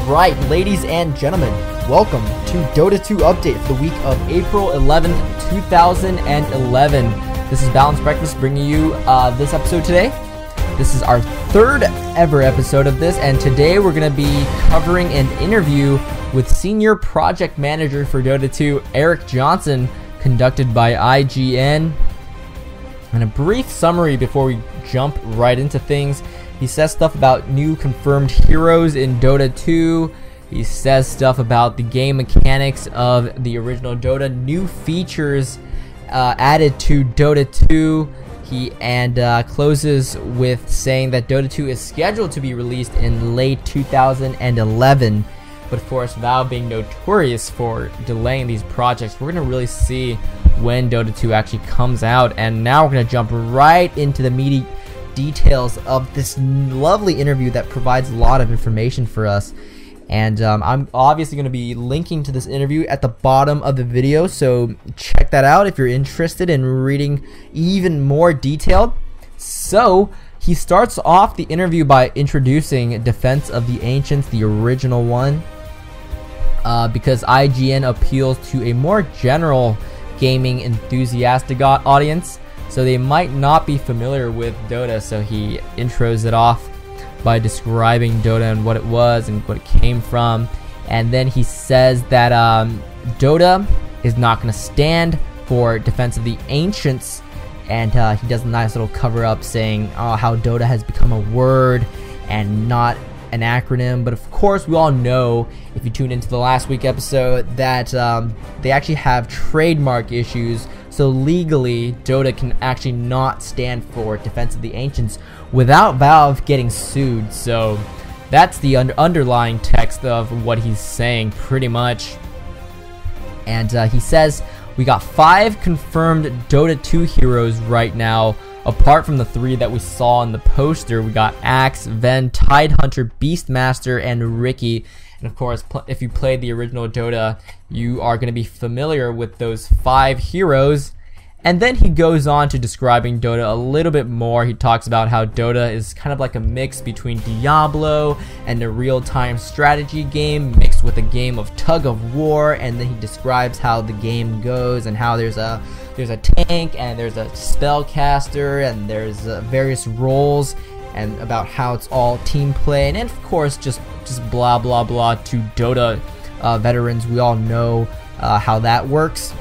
Alright, ladies and gentlemen, welcome to Dota 2 update for the week of April 11th, 2011. This is Balanced Breakfast bringing you this episode today. This is our third ever episode of this, and today we're going to be covering an interview with Senior Project Manager for Dota 2, Eric Johnson, conducted by IGN. And a brief summary before we jump right into things. He says stuff about new confirmed heroes in Dota 2. He says stuff about the game mechanics of the original Dota, new features added to Dota 2. He closes with saying that Dota 2 is scheduled to be released in late 2011. But of course, Valve being notorious for delaying these projects, we're going to really see when Dota 2 actually comes out. And now we're going to jump right into the meaty details of this lovely interview that provides a lot of information for us. And I'm obviously going to be linking to this interview at the bottom of the video, so check that out if you're interested in reading even more detailed. So he starts off the interview by introducing Defense of the Ancients, the original one, because IGN appeals to a more general gaming enthusiastic audience, so they might not be familiar with Dota. So he intros it off by describing Dota and what it was and what it came from, and then he says that Dota is not going to stand for Defense of the Ancients, and he does a nice little cover up saying how Dota has become a word and not an acronym. But of course, we all know, if you tuned into the last week episode, that they actually have trademark issues. So legally, Dota can actually not stand for Defense of the Ancients without Valve getting sued. So that's the underlying text of what he's saying, pretty much. And he says, we got 5 confirmed Dota 2 heroes right now. Apart from the 3 that we saw in the poster, we got Axe, Ven, Tidehunter, Beastmaster, and Ricky. And of course, if you played the original Dota, you are going to be familiar with those 5 heroes. And then he goes on to describing Dota a little bit more. He talks about how Dota is kind of like a mix between Diablo and a real-time strategy game mixed with a game of tug of war. And then he describes how the game goes and how there's a tank and there's a spellcaster and there's various roles, and about how it's all team play, and of course just blah blah blah to Dota veterans. We all know how that works.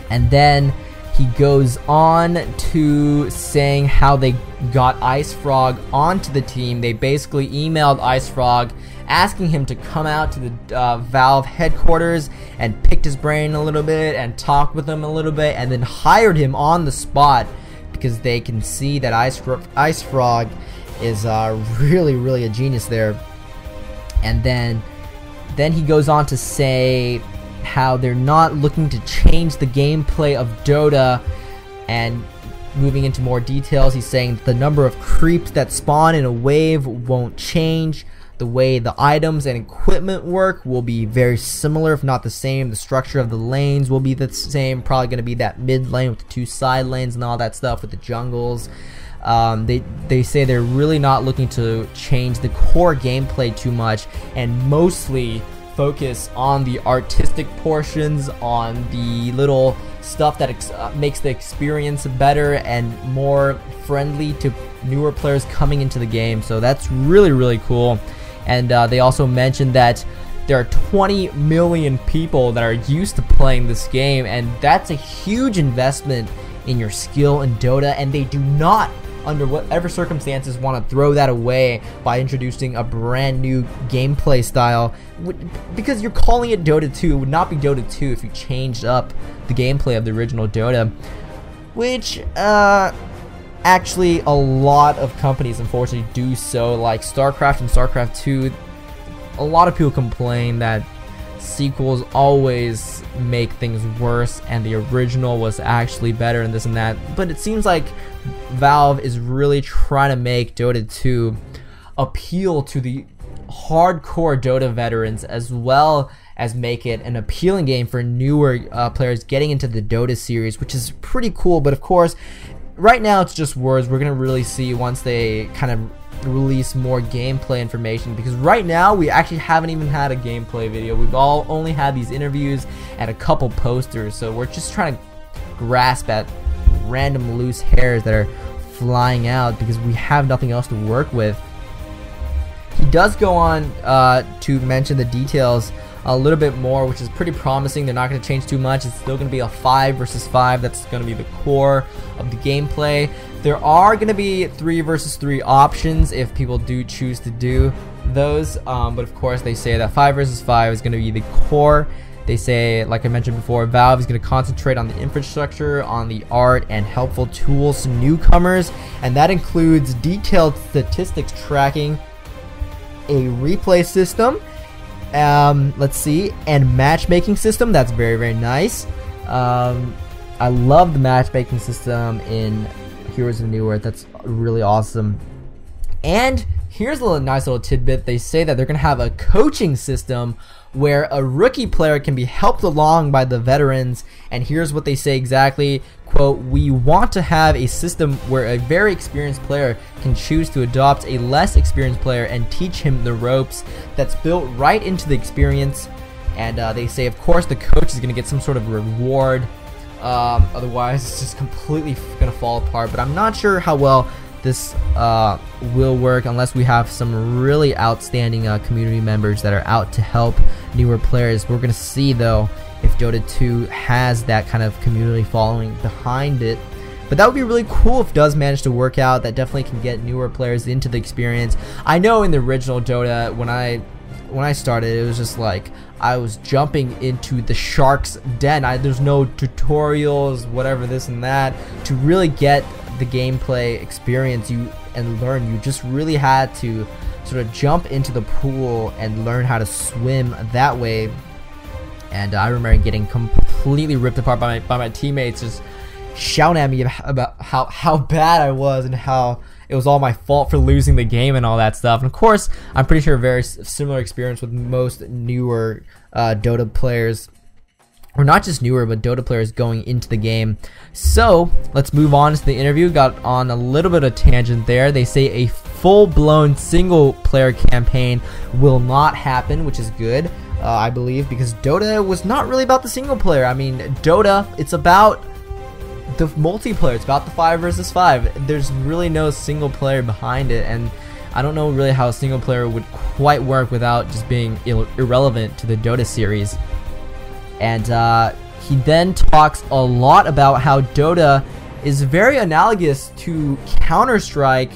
And then he goes on to saying how they got IceFrog onto the team. They basically emailed IceFrog asking him to come out to the Valve headquarters and picked his brain a little bit and talked with him a little bit, and then hired him on the spot because they can see that IceFrog is really a genius there. And then he goes on to say how they're not looking to change the gameplay of Dota. And moving into more details, he's saying the number of creeps that spawn in a wave won't change. The way the items and equipment work will be very similar, if not the same. The structure of the lanes will be the same. Probably going to be that mid lane with the 2 side lanes and all that stuff with the jungles. They say they're really not looking to change the core gameplay too much, and mostly focus on the artistic portions, on the little stuff that makes the experience better and more friendly to newer players coming into the game. So that's really cool. And they also mentioned that there are 20 million people that are used to playing this game, and that's a huge investment in your skill in Dota, and they do not, under whatever circumstances, want to throw that away by introducing a brand new gameplay style, because you're calling it Dota 2. It would not be Dota 2 if you changed up the gameplay of the original Dota, which actually a lot of companies unfortunately do so, like StarCraft and StarCraft 2. A lot of people complain that sequels always make things worse and the original was actually better and this and that, but it seems like Valve is really trying to make Dota 2 appeal to the hardcore Dota veterans, as well as make it an appealing game for newer players getting into the Dota series, which is pretty cool. But of course, right now it's just words. We're gonna really see once they kind of release more gameplay information, because right now we actually haven't even had a gameplay video. We've only had these interviews and a couple posters, so we're just trying to grasp at random loose hairs that are flying out because we have nothing else to work with. He does go on to mention the details a little bit more, which is pretty promising. They're not going to change too much. It's still going to be a 5 versus 5. That's going to be the core of the gameplay. There are going to be 3 versus 3 options if people do choose to do those, but of course they say that 5 versus 5 is going to be the core. They say, like I mentioned before, Valve is going to concentrate on the infrastructure, on the art, and helpful tools to newcomers, and that includes detailed statistics tracking, a replay system, let's see, and matchmaking system. That's very, very nice. I love the matchmaking system in Heroes of New Earth. That's really awesome. And here's a nice little tidbit. They say that they're going to have a coaching system where a rookie player can be helped along by the veterans, and here's what they say exactly, quote, "We want to have a system where a very experienced player can choose to adopt a less experienced player and teach him the ropes. That's built right into the experience." And they say, of course, the coach is going to get some sort of reward, otherwise it's just completely going to fall apart. But I'm not sure how well this will work unless we have some really outstanding community members that are out to help newer players. We're going to see, though, if Dota 2 has that kind of community following behind it. But that would be really cool if it does manage to work out. That definitely can get newer players into the experience. I know in the original Dota, when I started, it was just like I was jumping into the shark's den. There's no tutorials, whatever, this and that, to really get the gameplay experience and learn. You just really had to sort of jump into the pool and learn how to swim that way. And I remember getting completely ripped apart by my teammates, just shouting at me about how bad I was and how it was all my fault for losing the game and all that stuff. And of course, I'm pretty sure a very similar experience with most newer Dota players, or not just newer, but Dota players going into the game. So let's move on to the interview. Got on a little bit of tangent there. They say a full-blown single-player campaign will not happen, which is good, I believe, because Dota was not really about the single player. I mean, Dota, it's about the multiplayer. It's about the 5 versus 5. There's really no single player behind it, and I don't know really how a single player would quite work without just being irrelevant to the Dota series. And he then talks a lot about how Dota is very analogous to Counter-Strike,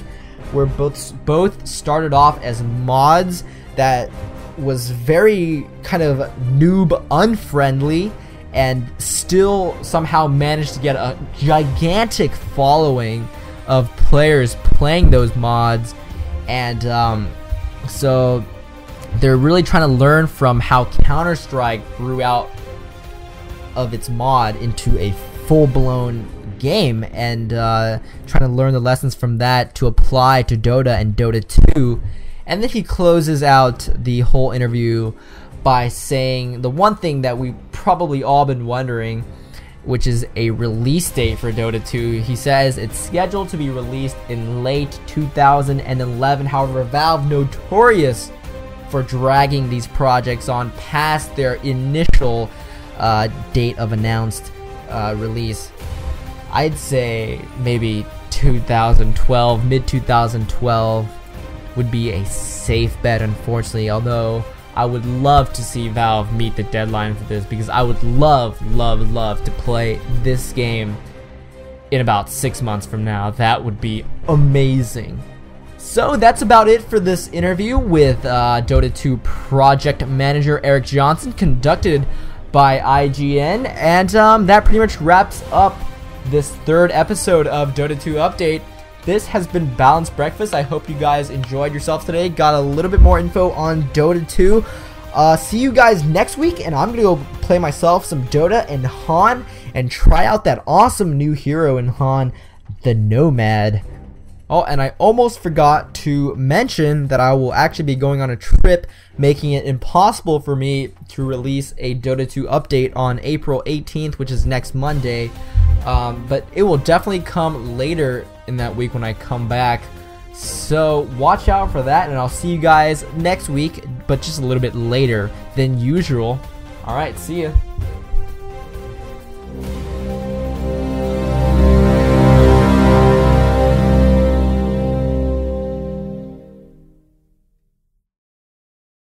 where both started off as mods that was very kind of noob unfriendly, and still somehow managed to get a gigantic following of players playing those mods. And so they're really trying to learn from how Counter-Strike grew out of its mod into a full-blown game, and trying to learn the lessons from that to apply to Dota and Dota 2. And then he closes out the whole interview by saying the one thing that we've probably all been wondering, which is a release date for Dota 2. He says it's scheduled to be released in late 2011. However, Valve, notorious for dragging these projects on past their initial date of announced release, I'd say maybe 2012, mid-2012 would be a safe bet, unfortunately, although I would love to see Valve meet the deadline for this, because I would love to play this game in about 6 months from now. That would be amazing. So that's about it for this interview with Dota 2 project manager Eric Johnson, conducted by IGN, and that pretty much wraps up this third episode of Dota 2 Update. This has been Balanced Breakfast. I hope you guys enjoyed yourself today. Got a little bit more info on Dota 2. See you guys next week, and I'm going to go play myself some Dota and Han and try out that awesome new hero in Han, the Nomad. Oh, and I almost forgot to mention that I will actually be going on a trip, making it impossible for me to release a Dota 2 update on April 18th, which is next Monday. But it will definitely come later in that week when I come back So watch out for that, and I'll see you guys next week, but just a little bit later than usual. All right, see ya.